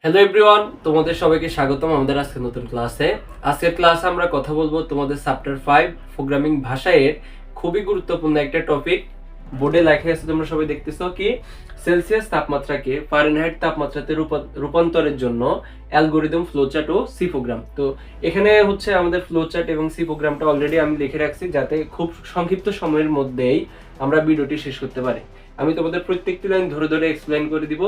Hello everyone, তোমাদের সবাইকে স্বাগতম আমাদের আজকে নতুন ক্লাসে। আজকের ক্লাসে আমরা কথা বলবো তোমাদের চ্যাপ্টার 5 প্রোগ্রামিং ভাষায়ের খুবই গুরুত্বপূর্ণ একটা টপিক। বোর্ডে লেখা আছে, তোমরা সবাই দেখতেছো কি, সেলসিয়াস তাপমাত্রাকে ফারেনহাইট তাপমাত্রাতে রূপান্তরের জন্য অ্যালগরিদম, ফ্লোচার্ট ও সি প্রোগ্রাম। তো এখানে হচ্ছে আমাদের ফ্লোচার্ট এবং সি প্রোগ্রামটা অলরেডি আমি লিখে রাখছি, যাতে খুব সংক্ষিপ্ত সময়ের মধ্যেই আমরা ভিডিওটি শেষ করতে পারি। আমি তোমাদের প্রত্যেকটি লাইন ধরে ধরে এক্সপ্লেইন করে দিব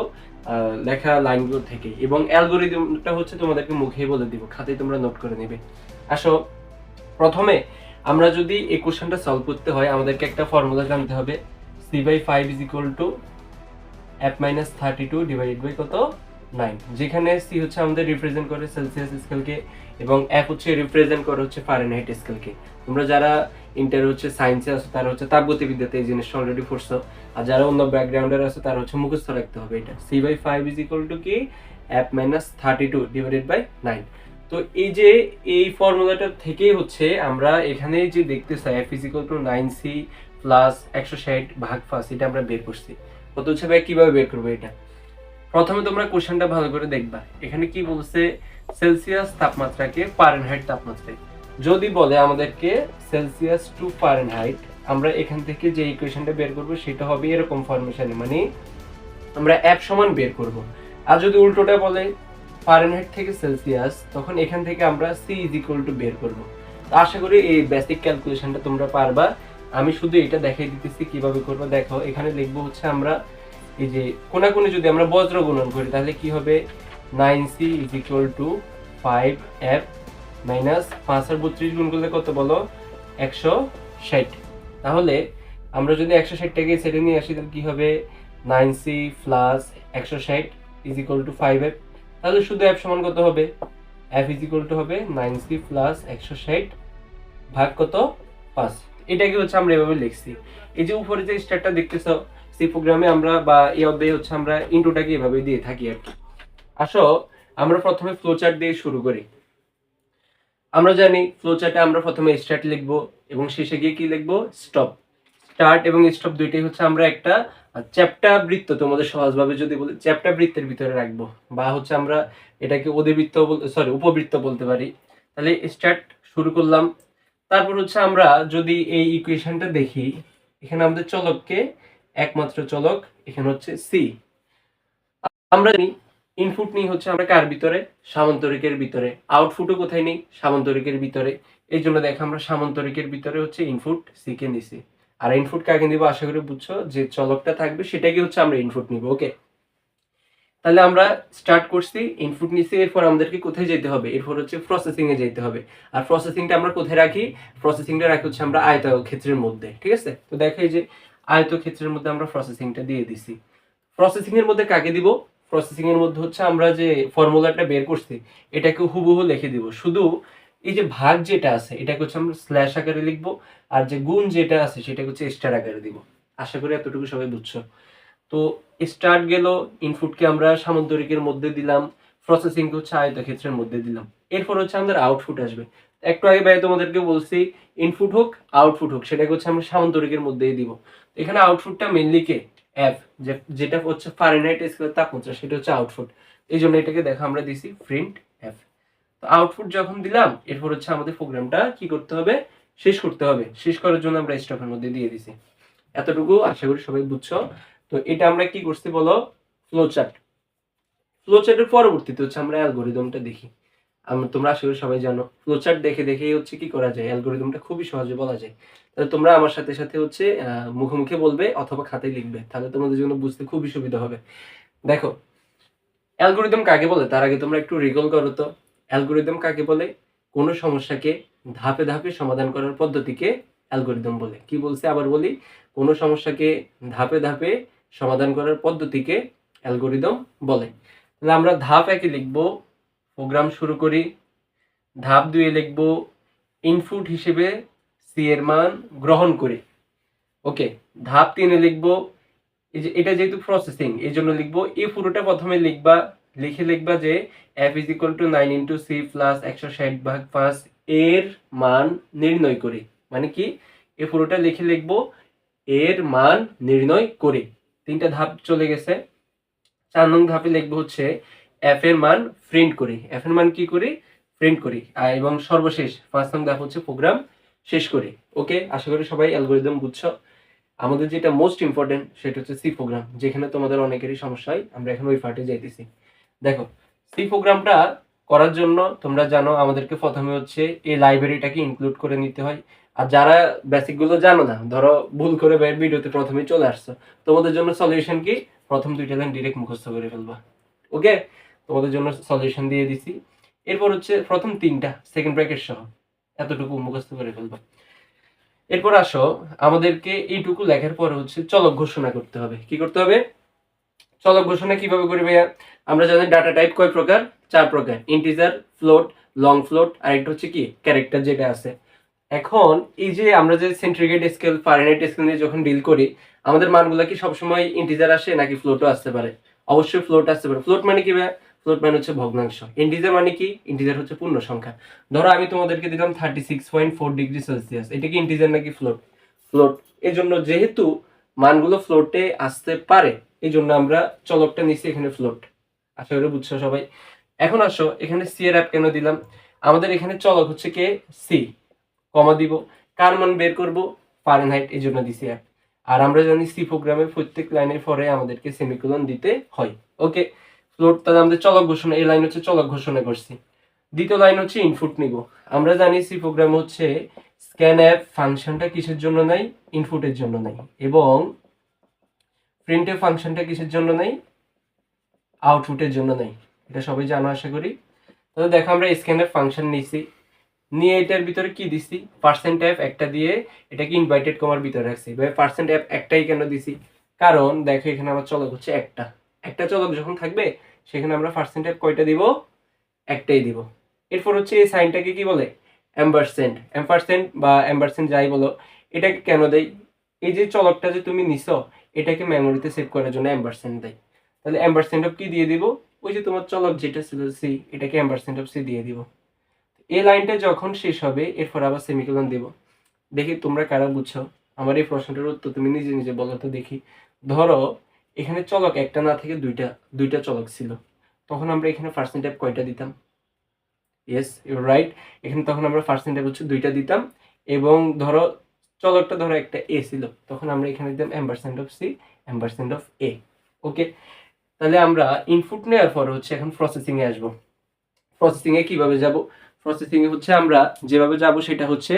লেখা লাইনগুলো থেকে, এবং অ্যালগরিদমটা হচ্ছে তোমাদেরকে মুখে বলে দিব, খাতায় তোমরা নোট করে নেবে। আসো, প্রথমে আমরা যদি এই কোশ্চেনটা সলভ করতে হয় আমাদেরকে একটা ফর্মুলা জানতে হবে। c/5 = f-32 ডিভাইডেড বাই কত 9, যেখানে c হচ্ছে আমাদের রিপ্রেজেন্ট করে সেলসিয়াস স্কেলকে এবং f হচ্ছে রিপ্রেজেন্ট করে হচ্ছে ফারেনহাইট স্কেলকে। তোমরা যারা ইন্টার হচ্ছে সায়েন্সে আছো তারা হচ্ছে তাপগতিবিদ্যাতে এই জিনিসটা অলরেডি পড়ছো, আর যারা অন্য ব্যাকগ্রাউন্ডের আছে তারা হচ্ছে মুখস্থ রাখতে হবে এটা। c/5 = কি, f-32 ডিভাইডেড বাই 9। তো এই যে এই ফর্মুলাটা থেকেই হচ্ছে আমরা এখানে যে দেখতেছি f = 9c প্লাস 160 ভাগ 5, এটা আমরা বের করছি। কত হচ্ছে ভাই, কিভাবে বের করবো এটা? প্রথমে তোমরা কোশ্চেনটা ভালো করে দেখবা, এখানে কি বলছে, সেলসিয়াস তাপমাত্রাকে ফারেনহাইট তাপমাত্রায় যদি বলে আমাদেরকে সেলসিয়াস টু ফারেনহাইট, আমরা এখান থেকে যে ইকুয়েশনটা বের করব সেটা হবে এরকম ফরমেশনে, মানে আমরা f সমান বের করব। আর যদি উল্টোটা বলে ফারেনহাইট থেকে সেলসিয়াস, তখন এখান থেকে আমরা c = বের করব। তো আশা করি এই বেসিক ক্যালকুলেশনটা তোমরা পারবা। আমি শুধু এটা দেখাই দিতেছি কিভাবে করবো। দেখো, এখানে লিখবো হচ্ছে আমরা এই যে কোনাকুনি যদি আমরা বজ্র গুণন করি তাহলে কি হবে, 9c = 5f মাইনাস 5 আর 32 গুণ করলে কত বলো, 160। তাহলে আমরা যদি 160টাকে ছেড়ে নিয়ে আসি তাহলে কি হবে, 9c প্লাস 160 = 5f। তাহলে শুধু f সমান কত হবে, f = হবে 9c প্লাস 160 ভাগ কত 5। এটাকে হচ্ছে আমরা এভাবে লিখছি। এই যে উপরে যে স্টারটা দেখতেছো, সি প্রোগ্রামে আমরা বা এই অধ্যায়ে হচ্ছে আমরা ইনটুটাকে এভাবে দিয়ে থাকি আর কি। আসো, আমরা প্রথমে ফ্লোচার্ট দিয়ে শুরু করি। আমরা জানি ফ্লোচার্টে আমরা প্রথমে স্টার্ট লিখবো এবং শেষে গিয়ে কি লিখবো, স্টপ। স্টার্ট এবং স্টপ দুইটাই হচ্ছে আমরা একটা চ্যাপ্টা বৃত্ত, তোমাদের সহজভাবে যদি বলি চ্যাপ্টা বৃত্তের ভিতরে রাখবো, বা হচ্ছে আমরা এটাকে অধিবৃত্ত উপবৃত্ত বলতে পারি। তাহলে স্টার্ট শুরু করলাম। তারপর হচ্ছে আমরা যদি এই ইকুয়েশনটা দেখি, এখানে আমাদের চলককে একমাত্র চলক এখানে হচ্ছে সি। আমরা জানি ইনপুট নিই হচ্ছে আমরা কার ভিতরে, সামান্তরিকের ভিতরে। আউটপুটও কোথায় নেই, সামান্তরিকের ভিতরে। এই জন্য দেখো আমরা সামান্তরিকের ভিতরে হচ্ছে ইনপুট সি কে নিছি। আর ইনপুট কাকে নিব, আশা করি বুঝছো, যে চলকটা থাকবে সেটাকে হচ্ছে আমরা ইনপুট নিব। ওকে, তাহলে আমরা স্টার্ট করছি, ইনপুট নিছি, এরপর আমাদেরকে কোথায় যেতে হবে, এরপর হচ্ছে প্রসেসিং এ যেতে হবে। আর প্রসেসিংটা আমরা কোথায় রাখি, প্রসেসিংটা রাখি হচ্ছে আমরা আয়তক্ষেত্রের মধ্যে। ঠিক আছে, তো দেখো এই যে আয়তক্ষেত্রের মধ্যে আমরা প্রসেসিংটা দিয়ে দিছি। প্রসেসিং এর মধ্যে কাকে দিব, প্রসেসিং এর মধ্যে হচ্ছে আমরা যে ফর্মুলাটা বের করছি এটাকে হুবহু লিখে দিব। শুধু এই যে ভাগ যেটা আছে এটাকে হচ্ছে আমরা স্ল্যাশ আকারে লিখবো, আর যে গুণ যেটা আছে সেটাকে হচ্ছে স্টার আকারে দিব। আশা করি এতটুকু সবাই বুঝছো। তো স্টার্ট গেল, ইনপুটকে আমরা সামান্তরিকের মধ্যে দিলাম, প্রসেসিং হচ্ছে আয়তক্ষেত্রের মধ্যে দিলাম। এরপর হচ্ছে আমাদের আউটপুট আসবে। একটু আগে ভাই তোমাদেরকে বলছি, ইনপুট হোক আউটপুট হোক সেটাকে হচ্ছে আমরা সামান্তরিকের মধ্যেই দিব। এখানে আউটপুটটা মেইনলি কে, এফ, যেটা হচ্ছে ফারেনহাইট স্কেলের তাপমাত্রা, সেটা হচ্ছে আউটপুট। এই জন্য এটাকে দেখো আমরা দিছি প্রিন্ট এফ। তো আউটপুট যখন দিলাম, এরপর হচ্ছে আমাদের প্রোগ্রামটা কি করতে হবে, শেষ করতে হবে। শেষ করার জন্য আমরা স্টপের মধ্যে দিয়ে দিছি। এতটুকু আশা করি সবাই বুঝছো। তো এটা আমরা কি করছি বলো, ফ্লোচার্ট। ফ্লোচার্টের পরবর্তীতে হচ্ছে আমরা অ্যালগরিদমটা দেখি। তোমরা আশা করি সবাই জানো ফ্লোচার্ট দেখে দেখেই হচ্ছে কি করা যায়, অ্যালগরিদমটা খুবই সহজে বলা যায়। তাহলে তোমরা আমার সাথে সাথে হচ্ছে মুখে মুখে বলবে অথবা খাতায় লিখবে, তাহলে তোমাদের জন্য বুঝতে খুবই সুবিধা হবে। দেখো, অ্যালগরিদম কাকে বলে তার আগে তোমরা একটু রিকল করো তো। অ্যালগরিদম কাকে বলে, কোনো সমস্যাকে ধাপে ধাপে সমাধান করার পদ্ধতিকে অ্যালগরিদম বলে। কি বলছে আবার বলি, কোনো সমস্যাকে ধাপে ধাপে সমাধান করার পদ্ধতিকে অ্যালগরিদম বলে। তাহলে আমরা ধাপ 1-এ লিখবো প্রোগ্রাম শুরু করি। ধাপ 2-এ লিখবো ইনপুট হিসেবে সি এর মান গ্রহণ করি। ওকে, ধাপ 3-এ লিখবো, এই যে এটা যেহেতু প্রসেসিং এই জন্য লিখবো, এই পুরোটা প্রথমে লিখবা, লিখবা যে f = 9 * c প্লাস 160 ভাগ 5 এর মান নির্ণয় করি। মানে কি, এই পুরোটা লিখবো এর মান নির্ণয় করি। 3টা ধাপ চলে গেছে। 4 নং ধাপে লিখবো হচ্ছে এফ এর মান প্রিন্ট করি, এফ এর মান কি করি, প্রিন্ট করি, এবং সর্বশেষ 5 নং ধাপ হচ্ছে প্রোগ্রাম শেষ করি। ওকে, আশা করি সবাই অ্যালগরিদম বুঝছো। আমাদের যেটা মোস্ট ইম্পর্টেন্ট সেটা হচ্ছে সি প্রোগ্রাম, যেখানে তোমাদের অনেকেরই সমস্যা হয়। আমরা এখন ওই পার্টে যাইতেছি। দেখো, সি প্রোগ্রামটা করার জন্য তোমরা জানো আমাদেরকে প্রথমে হচ্ছে এই লাইব্রেরিটাকে ইনক্লুড করে নিতে হয়। আর যারা বেসিক গুলো জানো না, ধরো ভুল করে ভিডিওতে প্রথমেই চলে আসছো, তোমাদের জন্য সলিউশন কি, প্রথম 2টা লাইন ডিরেক্ট মুখস্থ করে ফেলবা। ওকে, তোমাদের জন্য সলিউশন দিয়ে দিছি। এরপর হচ্ছে প্রথম 3টা সেকেন্ড ব্র্যাকেট সহ এতটুকু মুখস্থ করে ফেলবা। এরপর আসো, আমাদেরকে এইটুকু লেখার পরে হচ্ছে চলক ঘোষণা করতে হবে। কি করতে হবে, চলক ঘোষণা কিভাবে করি ভাইয়া? আমরা জানি ডাটা টাইপ কয় প্রকার, 4 প্রকার, ইন্টিজার, ফ্লোট, লং ফ্লোট, আর একটা হচ্ছে কি ক্যারেক্টার যেটা আছে। এখন এই যে আমরা যে সেন্টিগ্রেড স্কেল, ফারেনহাইট স্কেল নিয়ে যখন ডিল করি, আমাদের মানগুলো কি সবসময় ইন্টিজার আসে নাকি ফ্লোটও আসতে পারে? অবশ্যই ফ্লোট আসতে পারে। ফ্লোট মানে কি ভাইয়া? ফ্লোট মানে হচ্ছে ভগ্নাংশ। ইন্টিজার মানে কি? ইন্টিজার হচ্ছে পূর্ণ সংখ্যা। ধরো আমি তোমাদেরকে দিলাম 36.4 ডিগ্রি সেলসিয়াস, এটা কি ইন্টিজার নাকি ফ্লোট? ফ্লোট। এই জন্য যেহেতু মানগুলো ফ্লোটে আসতে পারে, এই জন্য আমরা চলকটা নিচ্ছি এখানে ফ্লোট। আশা করি বুঝছো সবাই। এখন আসো, এখানে সি এর অ্যাপ কেন দিলাম? আমাদের এখানে চলক হচ্ছে কে, সি, কমা দিব, কার মান বের করব, ফারেনহাইট, এই জন্য দিছি অ্যাপ। আর আমরা জানি সি প্রোগ্রামের প্রত্যেক লাইনের পরে আমাদেরকে সেমিকোলন দিতে হয়। ওকে, ফ্লোট তাহলে আমাদের চলক ঘোষণা, এই লাইন হচ্ছে চলক ঘোষণা করছি। দ্বিতীয় লাইন হচ্ছে ইনপুট নিব। আমরা জানি সি প্রোগ্রাম হচ্ছে স্ক্যান অ্যাপ ফাংশনটা কিসের জন্য নাই, ইনপুটের জন্য নাই, এবং প্রিন্টে ফাংশনটা কিসের জন্য নাই, আউটপুটের জন্য নাই। এটা সবাই জানো আশা করি। তাহলে দেখো, আমরা স্ক্যান অ্যাপ ফাংশন নিছি, নিয়ে এটার ভিতরে কি দিছি, পার্সেন্ট অ্যাপ একটা দিয়ে এটাকে ইনভাইটেড কমার ভিতরে রাখছি। ভাই পার্সেন্ট অ্যাপ একটাই কেন দিছি? কারণ দেখো এখানে আমার চলক হচ্ছে একটা, একটা চলক যখন থাকবে সেখানে আমরা পার্সেন্ট অ্যাপ কয়টা দিব, একটাই দিব। এরপর হচ্ছে এই সাইনটাকে কি বলে, অ্যাম্পারসেন্ট, অ্যাম্পারসেন্ট বা অ্যাম্পারসেন্ট যাই বলো, এটাকে কেন দেই? এই যে চলকটা যে তুমি নিছো, এটাকে মেমোরিতে সেভ করার জন্য অ্যাম্পারসেন্ট দেয়। তাহলে অ্যাম্পারসেন্ট অফ কি দিয়ে দিব, ওই যে তোমার চলক যেটা ছিল সি, এটাকে অ্যাম্পারসেন্ট অফ সি দিয়ে দিব। এই লাইনটা যখন শেষ হবে এরপর আবার সেমিকোলন দেব। দেখি তোমরা কারা বুঝছো আমার এই প্রশ্নটার উত্তর, তুমি নিজে নিজে বলো তো দেখি। ধরো এখানে চলক একটা না থেকে দুইটা চলক ছিল, তখন আমরা এখানে পার্সেন্ট অ্যাপ কয়টা দিতাম? Yes, you right. এখানে তখন আমরা পার্সেন্ট অ্যাপ হচ্ছে 2টা দিতাম, এবং ধরো চলকটা ধরো একটা এ ছিল, তখন আমরা এখানে দিতাম ampersand of C, ampersand of A. Okay, তাহলে আমরা ইনপুট নেওয়ার পর হচ্ছে এখন প্রসেসিং এ আসবো। প্রসেসিং এ কিভাবে যাব? প্রসেসিং এ হচ্ছে আমরা যেভাবে যাব সেটা হচ্ছে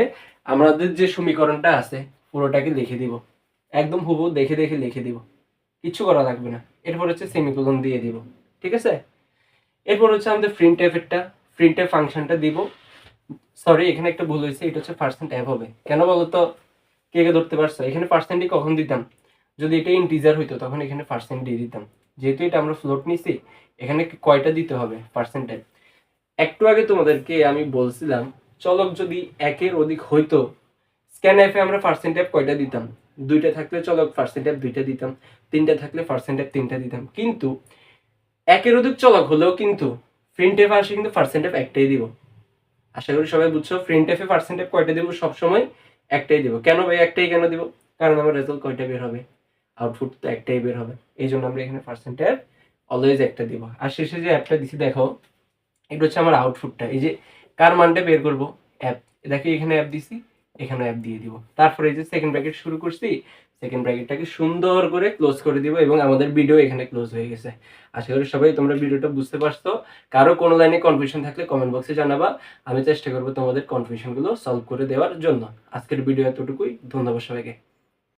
আমাদের যে সমীকরণটা আছে পুরোটাকে লিখে দিব, একদম হুবহু দেখে দেখে লিখে দিব, কিচ্ছু করা লাগবে না। এরপর হচ্ছে সেমিকোলন দিয়ে দিব, ঠিক আছে? এরপর হচ্ছে আমাদের প্রিন্ট এফ ফাংশনটা দিব। সরি, এখানে একটা ভুল হয়েছে, এটা হচ্ছে পার্সেন্ট অ্যাপ হবে। কেন বলো তো, কে কে ধরতে পারছো? এখানে পার্সেন্টই কখন দিতাম, যদি এটা ইন্টিজার হইতো তখন এখানে পার্সেন্ট দিয়ে দিতাম। যেহেতু এটা আমরা ফ্লোট নিছি, এখানে কয়টা দিতে হবে পার্সেন্টেজ। একটু আগে তোমাদেরকে আমি বলছিলাম চলক যদি একের অধিক হইতো, স্ক্যান এফে আমরা পার্সেন্ট অ্যাপ কয়টা দিতাম, 2টা থাকলে চলক পার্সেন্ট অ্যাপ 2টা দিতাম, 3টা থাকলে পার্সেন্ট অ্যাপ 3টা দিতাম। কিন্তু একের অধিক চলক হলেও কিন্তু প্রিন্ট এফ আসে কিন্তু পার্সেন্ট অ্যাপ একটাই দিব। আশা করি সবাই বুঝছো, প্রিন্ট এফে পার্সেন্ট অ্যাপ কয়টা দিব, সবসময় একটাই দিব। কেন ভাই একটাই কেন দিব? কারণ আমার রেজাল্ট কয়টা বের হবে, আউটপুট তো একটাই বের হবে, এই জন্য আমরা এখানে পার্সেন্ট অ্যাপ অলওয়েজ একটা দিব। আর শেষে যে অ্যাপটা দিছি দেখো, এটা হচ্ছে আমার আউটপুটটা। এই যে কার মানটা বের করব, অ্যাপ, দেখো এখানে অ্যাপ দিছি, এখানে অ্যাপ দিয়ে দিব। তারপরে এই যে সেকেন্ড ব্র্যাকেট শুরু করছি, সেকেন্ড ব্র্যাকেটটাকে সুন্দর করে ক্লোজ করে দিব, এবং আমাদের ভিডিও এখানে ক্লোজ হয়ে গেছে। আশা করি সবাই তোমরা ভিডিওটা বুঝতে পারছো। কারো কোনো লাইনে কনফিউশন থাকলে কমেন্ট বক্সে জানাবা, আমি চেষ্টা করবো তোমাদের কনফিউশনগুলো সলভ করে দেওয়ার জন্য। আজকের ভিডিও এতটুকুই, ধন্যবাদ সবাইকে।